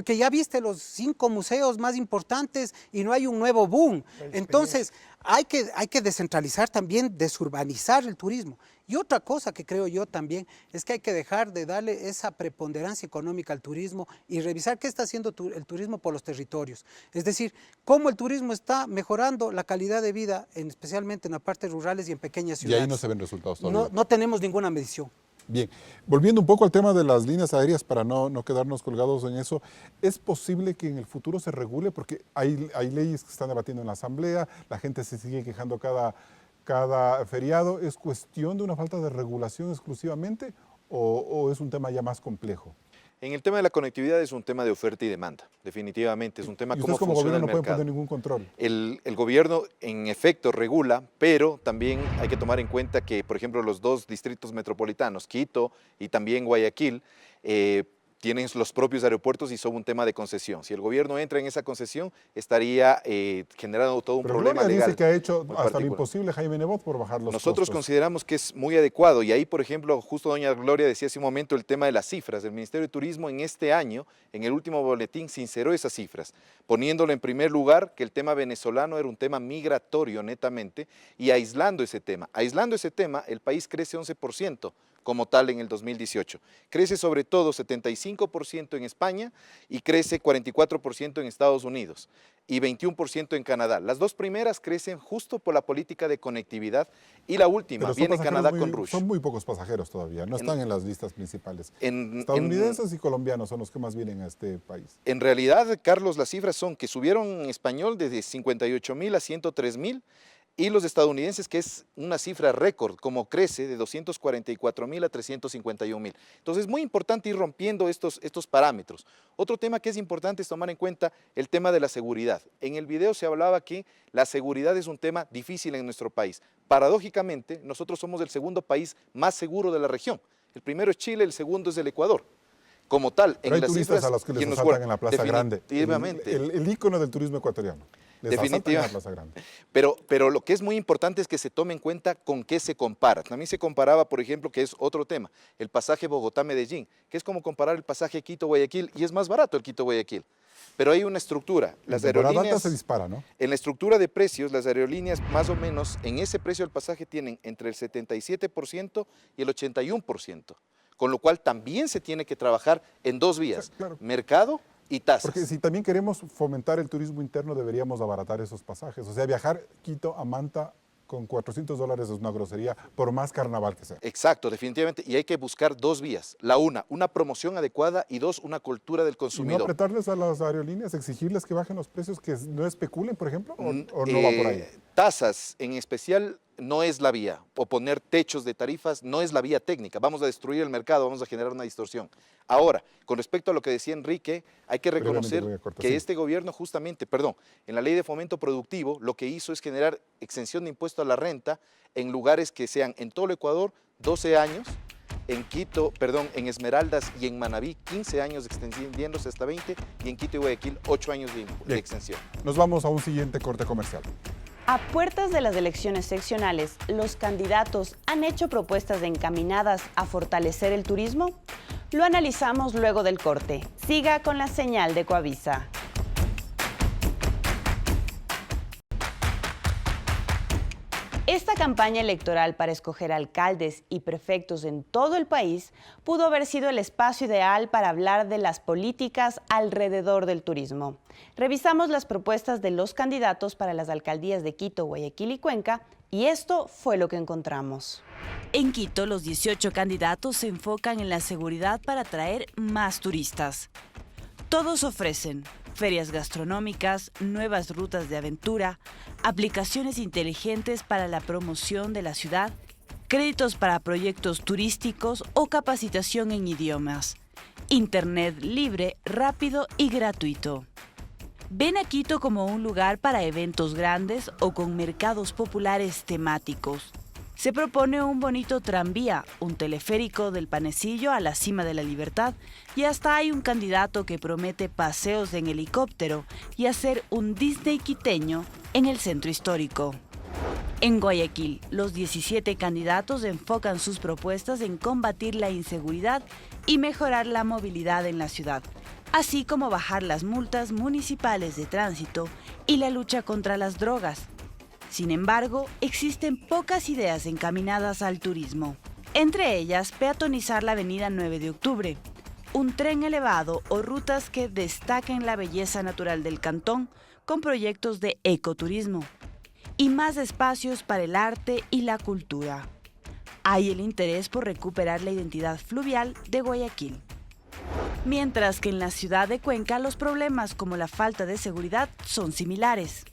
S7: que ya viste los 5 museos más importantes y no hay un nuevo boom. Entonces, hay que descentralizar también, desurbanizar el turismo. Y otra cosa que creo yo también es que hay que dejar de darle esa preponderancia económica al turismo y revisar qué está haciendo el turismo por los territorios. Es decir, cómo el turismo está mejorando la calidad de vida, especialmente en las partes rurales y en pequeñas ciudades.
S2: Y ahí no se ven resultados todavía.
S7: No tenemos ninguna medición.
S2: Bien, volviendo un poco al tema de las líneas aéreas para no quedarnos colgados en eso, ¿es posible que en el futuro se regule? Porque hay leyes que se están debatiendo en la Asamblea, la gente se sigue quejando cada feriado. ¿Es cuestión de una falta de regulación exclusivamente o es un tema ya más complejo?
S4: En el tema de la conectividad es un tema de oferta y demanda, definitivamente. Es un tema
S2: ¿Y
S4: cómo
S2: ustedes como
S4: funciona
S2: gobierno
S4: el
S2: no pueden
S4: mercado.
S2: poner ningún control?
S4: El gobierno en efecto regula, pero también hay que tomar en cuenta que, por ejemplo, los 2 distritos metropolitanos, Quito y también Guayaquil, tienen los propios aeropuertos y son un tema de concesión. Si el gobierno entra en esa concesión, estaría generando todo un
S2: Pero
S4: problema
S2: Gloria
S4: legal.
S2: dice que ha hecho
S4: muy
S2: hasta lo
S4: particular.
S2: imposible Jaime Nebot por bajar los
S4: Nosotros
S2: costos.
S4: consideramos que es muy adecuado y ahí, por ejemplo, justo doña Gloria decía hace un momento el tema de las cifras. El Ministerio de Turismo en este año, en el último boletín, sinceró esas cifras, poniéndolo en primer lugar que el tema venezolano era un tema migratorio netamente y aislando ese tema. Aislando ese tema, el país crece 11%, como tal en el 2018. Crece sobre todo 75% en España y crece 44% en Estados Unidos y 21% en Canadá. Las dos primeras crecen justo por la política de conectividad y la última
S2: Pero son
S4: viene
S2: pasajeros
S4: Canadá con Rush.
S2: Son muy pocos pasajeros todavía, no están en las listas principales. Estadounidenses y colombianos son los que más vienen a este país.
S4: En realidad, Carlos, las cifras son que subieron en español desde 58.000 a 103.000 y los estadounidenses, que es una cifra récord, como crece de 244.000 a 351.000. Entonces es muy importante ir rompiendo estos parámetros. Otro tema que es importante es tomar en cuenta el tema de la seguridad. En el video se hablaba que la seguridad es un tema difícil en nuestro país. Paradójicamente, nosotros somos el segundo país más seguro de la región. El primero es Chile, el segundo es el Ecuador. Como tal,
S2: pero
S4: en
S2: hay
S4: las
S2: turistas
S4: cifras
S2: a los que les
S4: y en los
S2: asaltan en la Plaza Grande.
S4: Definitivamente.
S2: El ícono del turismo ecuatoriano. Les asaltan en la Plaza Grande.
S4: Pero lo que es muy importante es que se tome en cuenta con qué se compara. También se comparaba, por ejemplo, que es otro tema, el pasaje Bogotá-Medellín, que es como comparar el pasaje Quito-Guayaquil y es más barato el Quito-Guayaquil. Pero hay una estructura. Las aerolíneas
S2: se dispara, ¿no?
S4: En la estructura de precios, las aerolíneas más o menos en ese precio del pasaje tienen entre el 77% y el 81%. Con lo cual también se tiene que trabajar en dos vías,
S2: claro.
S4: Mercado y tasas.
S2: Porque si también queremos fomentar el turismo interno, deberíamos abaratar esos pasajes. O sea, viajar Quito a Manta con $400 es una grosería, por más carnaval que sea.
S4: Exacto, definitivamente. Y hay que buscar dos vías. La una promoción adecuada y dos, una cultura del
S2: ¿Y no
S4: consumidor.
S2: apretarles a las aerolíneas, exigirles que bajen los precios, que no especulen, por ejemplo? ¿O no va por ahí?
S4: Tasas, en especial, no es la vía. O poner techos de tarifas no es la vía técnica. Vamos a destruir el mercado, vamos a generar una distorsión. Ahora, con respecto a lo que decía Enrique, hay que reconocer que este gobierno justamente, en la ley de fomento productivo, lo que hizo es generar exención de impuesto a la renta en lugares que sean en todo el Ecuador 12 años, en Quito, en Esmeraldas y en Manabí 15 años extendiéndose hasta 20 y en Quito y Guayaquil 8 años de extensión.
S2: Nos vamos a un siguiente corte comercial.
S3: A puertas de las elecciones seccionales, ¿los candidatos han hecho propuestas encaminadas a fortalecer el turismo? Lo analizamos luego del corte. Siga con la señal de Coavisa. Esta campaña electoral para escoger alcaldes y prefectos en todo el país pudo haber sido el espacio ideal para hablar de las políticas alrededor del turismo. Revisamos las propuestas de los candidatos para las alcaldías de Quito, Guayaquil y Cuenca, y esto fue lo que encontramos.
S8: En Quito, los 18 candidatos se enfocan en la seguridad para atraer más turistas. Todos ofrecen ferias gastronómicas, nuevas rutas de aventura, aplicaciones inteligentes para la promoción de la ciudad, créditos para proyectos turísticos o capacitación en idiomas, internet libre, rápido y gratuito. Ven a Quito como un lugar para eventos grandes o con mercados populares temáticos. Se propone un bonito tranvía, un teleférico del Panecillo a la Cima de la Libertad y hasta hay un candidato que promete paseos en helicóptero y hacer un Disney quiteño en el centro histórico. En Guayaquil, los 17 candidatos enfocan sus propuestas en combatir la inseguridad y mejorar la movilidad en la ciudad, así como bajar las multas municipales de tránsito y la lucha contra las drogas. Sin embargo, existen pocas ideas encaminadas al turismo. Entre ellas, peatonizar la avenida 9 de octubre, un tren elevado o rutas que destaquen la belleza natural del cantón con proyectos de ecoturismo y más espacios para el arte y la cultura. Hay el interés por recuperar la identidad fluvial de Guayaquil. Mientras que en la ciudad de Cuenca los problemas como la falta de seguridad son similares.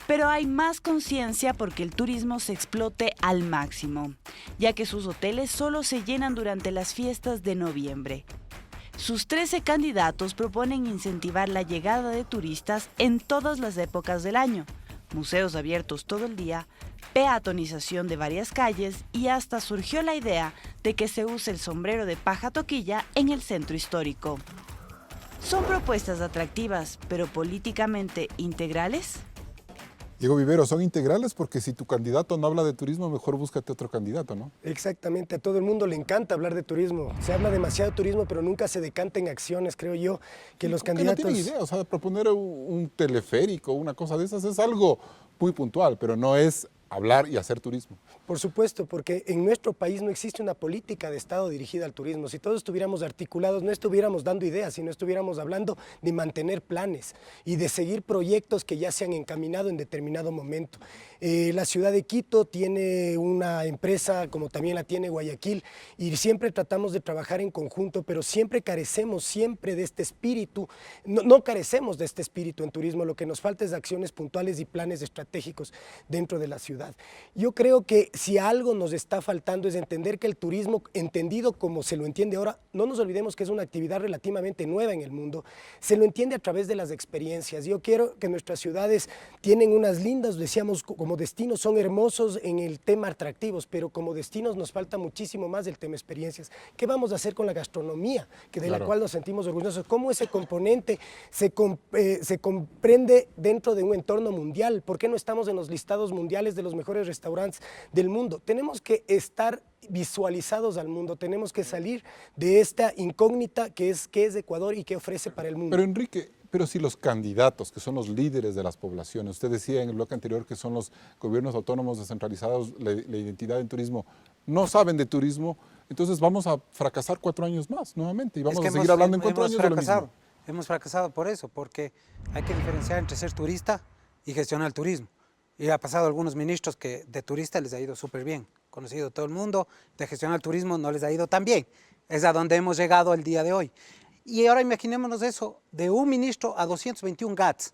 S8: Pero hay más conciencia porque el turismo se explote al máximo, ya que sus hoteles solo se llenan durante las fiestas de noviembre. Sus 13 candidatos proponen incentivar la llegada de turistas en todas las épocas del año, museos abiertos todo el día, peatonización de varias calles y hasta surgió la idea de que se use el sombrero de paja toquilla en el centro histórico. ¿Son propuestas atractivas, pero políticamente integrales?
S2: Diego Vivero, son integrales porque si tu candidato no habla de turismo, mejor búscate otro candidato, ¿no?
S6: Exactamente, a todo el mundo le encanta hablar de turismo. Se habla demasiado de turismo, pero nunca se decanta en acciones, creo yo, que los candidatos...
S2: No tienen idea, o sea, proponer un teleférico, una cosa de esas es algo muy puntual, pero no es hablar y hacer turismo.
S6: Por supuesto, porque en nuestro país no existe una política de Estado dirigida al turismo. Si todos estuviéramos articulados, no estuviéramos dando ideas, sino estuviéramos hablando de mantener planes y de seguir proyectos que ya se han encaminado en determinado momento. La ciudad de Quito tiene una empresa, como también la tiene Guayaquil, y siempre tratamos de trabajar en conjunto, pero siempre carecemos siempre de este espíritu. No carecemos de este espíritu en turismo, lo que nos falta es acciones puntuales y planes estratégicos dentro de la ciudad. Yo creo que si algo nos está faltando es entender que el turismo, entendido como se lo entiende ahora, no nos olvidemos que es una actividad relativamente nueva en el mundo, se lo entiende a través de las experiencias. Yo quiero que nuestras ciudades tienen unas lindas, decíamos, como destinos son hermosos en el tema atractivos, pero como destinos nos falta muchísimo más el tema experiencias. ¿Qué vamos a hacer con la gastronomía, de la cual nos sentimos orgullosos? ¿Cómo ese componente se comprende dentro de un entorno mundial? ¿Por qué no estamos en los listados mundiales de los mejores restaurantes del mundo? Tenemos que estar visualizados al mundo, tenemos que salir de esta incógnita que es Ecuador y qué ofrece para el mundo.
S2: Pero Enrique, pero si los candidatos, que son los líderes de las poblaciones, usted decía en el bloque anterior que son los gobiernos autónomos descentralizados, la identidad en turismo, no saben de turismo, entonces vamos a fracasar 4 años más nuevamente y vamos a seguir hablando en 4 años de lo mismo.
S7: Hemos fracasado por eso, porque hay que diferenciar entre ser turista y gestionar el turismo. Y ha pasado a algunos ministros que de turista les ha ido súper bien, conocido todo el mundo, de gestionar el turismo no les ha ido tan bien. Es a donde hemos llegado el día de hoy. Y ahora imaginémonos eso, de un ministro a 221 GATS,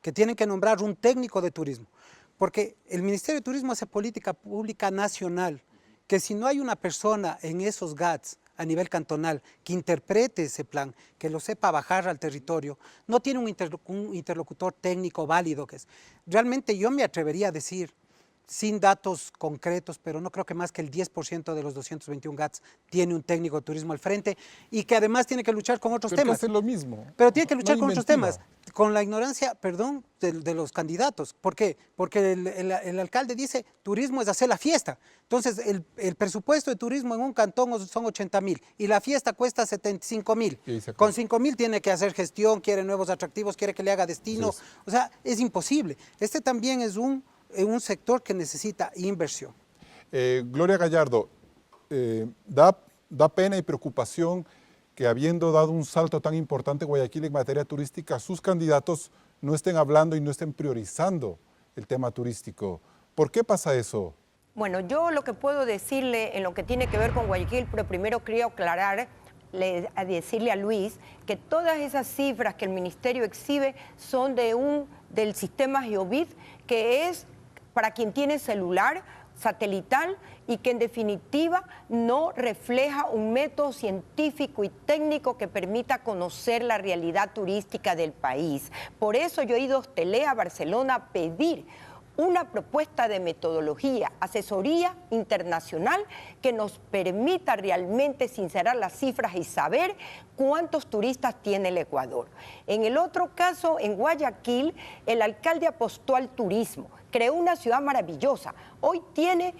S7: que tienen que nombrar un técnico de turismo. Porque el Ministerio de Turismo hace política pública nacional, que si no hay una persona en esos GATS a nivel cantonal que interprete ese plan, que lo sepa bajar al territorio, no tiene un interlocutor técnico válido. Realmente yo me atrevería a decir, sin datos concretos, pero no creo que más que el 10% de los 221 GATS tiene un técnico de turismo al frente y que además tiene que luchar con otros temas.
S2: Pero lo mismo.
S7: Pero tiene que luchar con otros temas, con la ignorancia, perdón, de los candidatos. ¿Por qué? Porque el alcalde dice, turismo es hacer la fiesta. Entonces, el presupuesto de turismo en un cantón son 80,000 y la fiesta cuesta 75,000. Con 5,000 tiene que hacer gestión, quiere nuevos atractivos, quiere que le haga destino. Sí. O sea, es imposible. Este también es un sector que necesita inversión.
S2: Gloria Gallardo, da pena y preocupación que habiendo dado un salto tan importante Guayaquil en materia turística, sus candidatos no estén hablando y no estén priorizando el tema turístico. ¿Por qué pasa eso?
S5: Bueno, yo lo que puedo decirle en lo que tiene que ver con Guayaquil, pero primero quería aclarar, decirle a Luis que todas esas cifras que el ministerio exhibe son del sistema Geovid, que es para quien tiene celular satelital y que en definitiva no refleja un método científico y técnico que permita conocer la realidad turística del país. Por eso yo he ido a Hostelea, a Barcelona, a pedir una propuesta de metodología, asesoría internacional que nos permita realmente sincerar las cifras y saber cuántos turistas tiene el Ecuador. En el otro caso, en Guayaquil, el alcalde apostó al turismo, creó una ciudad maravillosa. Hoy tiene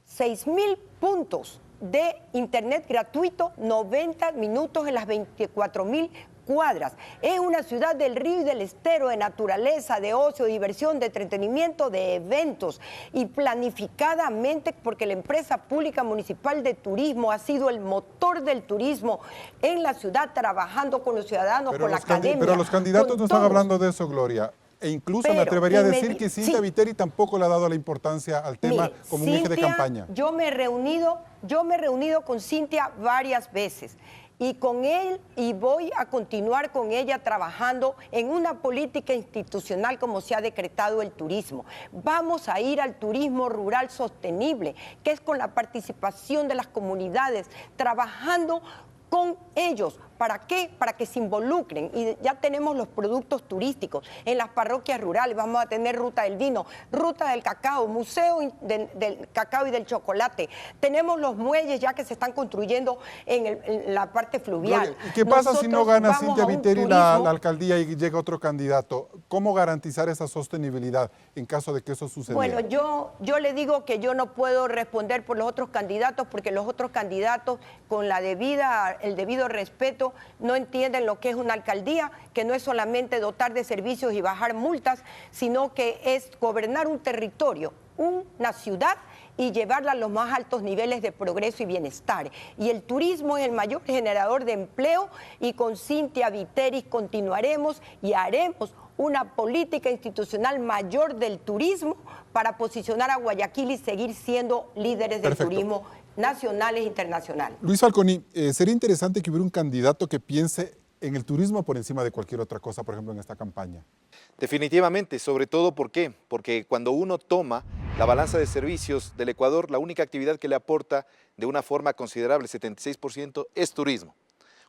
S5: 6,000 puntos de internet gratuito, 90 minutos en las 24,000 cuadras. Es una ciudad del río y del estero, de naturaleza, de ocio, de diversión, de entretenimiento, de eventos, y planificadamente, porque la empresa pública municipal de turismo ha sido el motor del turismo en la ciudad, trabajando con los ciudadanos, con la academia.
S2: Pero los candidatos no están hablando de eso, Gloria. E incluso me atrevería a decir que Cintia Viteri tampoco le ha dado la importancia al tema como un eje de campaña.
S5: Yo me he reunido con Cintia varias veces. Y con él, y voy a continuar con ella trabajando en una política institucional como se ha decretado el turismo. Vamos a ir al turismo rural sostenible, que es con la participación de las comunidades, trabajando con ellos. ¿Para qué? Para que se involucren. Y ya tenemos los productos turísticos en las parroquias rurales. Vamos a tener ruta del vino, ruta del cacao, museo del cacao y del chocolate. Tenemos los muelles ya que se están construyendo en la parte fluvial.
S2: ¿Y qué pasa si no gana Cintia Viteri la alcaldía y llega otro candidato? ¿Cómo garantizar esa sostenibilidad en caso de que eso suceda?
S5: Bueno, yo le digo que yo no puedo responder por los otros candidatos porque los otros candidatos, con el debido respeto, pueblo no entienden lo que es una alcaldía, que no es solamente dotar de servicios y bajar multas, sino que es gobernar un territorio, una ciudad, y llevarla a los más altos niveles de progreso y bienestar. Y el turismo es el mayor generador de empleo, y con Cintia Viteris continuaremos y haremos una política institucional mayor del turismo para posicionar a Guayaquil y seguir siendo líderes del turismo nacionales e internacionales.
S2: Luis Falconi, sería interesante que hubiera un candidato que piense en el turismo por encima de cualquier otra cosa, por ejemplo, en esta campaña.
S4: Definitivamente, sobre todo, ¿por qué? Porque cuando uno toma la balanza de servicios del Ecuador, la única actividad que le aporta de una forma considerable, 76%, es turismo.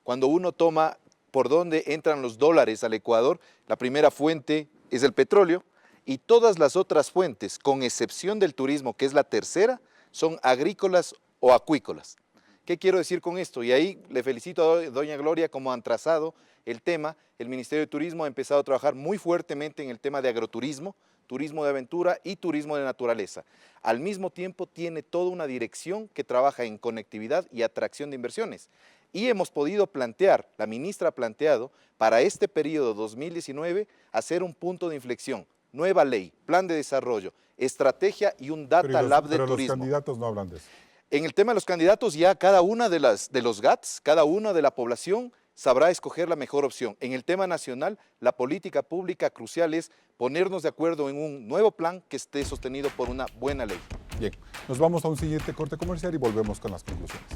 S4: Cuando uno toma por dónde entran los dólares al Ecuador, la primera fuente es el petróleo, y todas las otras fuentes, con excepción del turismo, que es la tercera, son agrícolas o acuícolas. ¿Qué quiero decir con esto? Y ahí le felicito a doña Gloria como han trazado el tema. El Ministerio de Turismo ha empezado a trabajar muy fuertemente en el tema de agroturismo, turismo de aventura y turismo de naturaleza. Al mismo tiempo tiene toda una dirección que trabaja en conectividad y atracción de inversiones. Y hemos podido plantear, la ministra ha planteado, para este periodo 2019, hacer un punto de inflexión, nueva ley, plan de desarrollo, estrategia y un data lab de turismo.
S2: Pero los candidatos no hablan de eso.
S4: En el tema de los candidatos, ya cada una de los GATS, cada una de la población sabrá escoger la mejor opción. En el tema nacional, la política pública crucial es ponernos de acuerdo en un nuevo plan que esté sostenido por una buena ley.
S2: Bien, nos vamos a un siguiente corte comercial y volvemos con las conclusiones.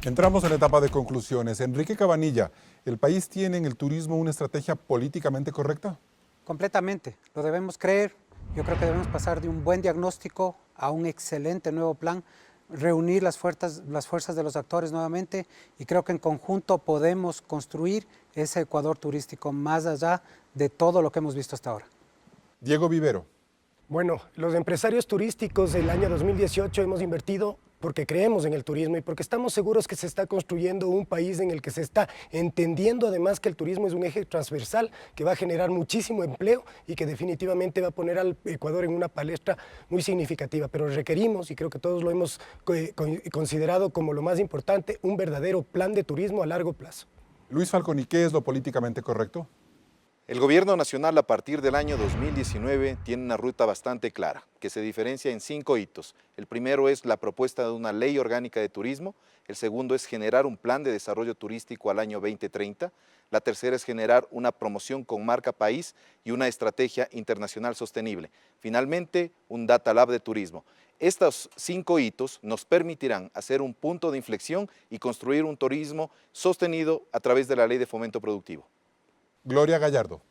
S2: Entramos en la etapa de conclusiones. Enrique Cabanilla, ¿el país tiene en el turismo una estrategia políticamente correcta?
S7: Completamente, lo debemos creer. Yo creo que debemos pasar de un buen diagnóstico a un excelente nuevo plan, reunir las fuerzas de los actores nuevamente, y creo que en conjunto podemos construir ese Ecuador turístico más allá de todo lo que hemos visto hasta ahora.
S2: Diego Vivero.
S6: Bueno, los empresarios turísticos del año 2018 hemos invertido porque creemos en el turismo y porque estamos seguros que se está construyendo un país en el que se está entendiendo además que el turismo es un eje transversal que va a generar muchísimo empleo y que definitivamente va a poner al Ecuador en una palestra muy significativa. Pero requerimos, y creo que todos lo hemos considerado como lo más importante, un verdadero plan de turismo a largo plazo.
S2: Luis Falconi, ¿qué es lo políticamente correcto?
S4: El gobierno nacional a partir del año 2019 tiene una ruta bastante clara, que se diferencia en 5 hitos. El primero es la propuesta de una ley orgánica de turismo, el segundo es generar un plan de desarrollo turístico al año 2030, la tercera es generar una promoción con marca país y una estrategia internacional sostenible. Finalmente, un data lab de turismo. Estos 5 hitos nos permitirán hacer un punto de inflexión y construir un turismo sostenido a través de la Ley de Fomento Productivo.
S2: Gloria Gallardo.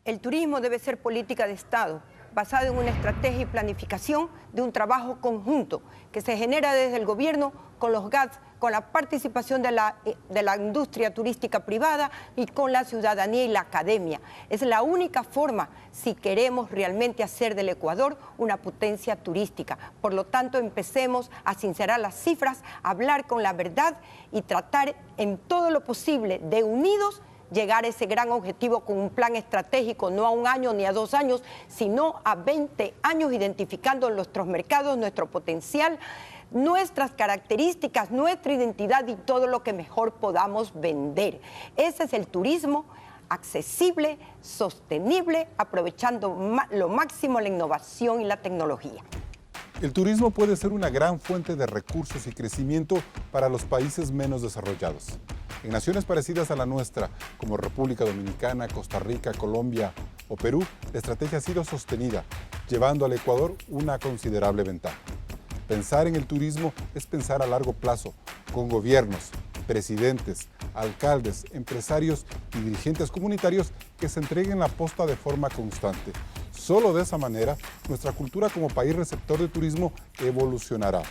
S5: El turismo debe ser política de Estado, basada en una estrategia y planificación de un trabajo conjunto que se genera desde el gobierno con los GATS, con la participación de la industria turística privada y con la ciudadanía y la academia. Es la única forma si queremos realmente hacer del Ecuador una potencia turística. Por lo tanto, empecemos a sincerar las cifras, a hablar con la verdad y tratar en todo lo posible de unidos llegar a ese gran objetivo con un plan estratégico, no a 1 año ni a 2 años, sino a 20 años, identificando nuestros mercados, nuestro potencial, nuestras características, nuestra identidad y todo lo que mejor podamos vender. Ese es el turismo accesible, sostenible, aprovechando lo máximo la innovación y la tecnología.
S2: El turismo puede ser una gran fuente de recursos y crecimiento para los países menos desarrollados. En naciones parecidas a la nuestra, como República Dominicana, Costa Rica, Colombia o Perú, la estrategia ha sido sostenida, llevando al Ecuador una considerable ventaja. Pensar en el turismo es pensar a largo plazo, con gobiernos, presidentes, alcaldes, empresarios y dirigentes comunitarios que se entreguen la posta de forma constante. Solo de esa manera, nuestra cultura como país receptor de turismo evolucionará.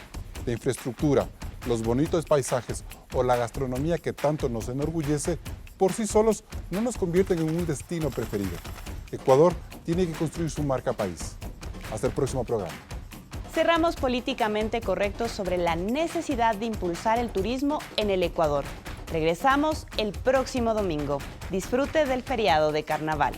S2: La infraestructura, los bonitos paisajes o la gastronomía que tanto nos enorgullece, por sí solos no nos convierten en un destino preferido. Ecuador tiene que construir su marca país. Hasta el próximo programa.
S3: Cerramos Políticamente Correctos sobre la necesidad de impulsar el turismo en el Ecuador. Regresamos el próximo domingo. Disfrute del feriado de Carnaval.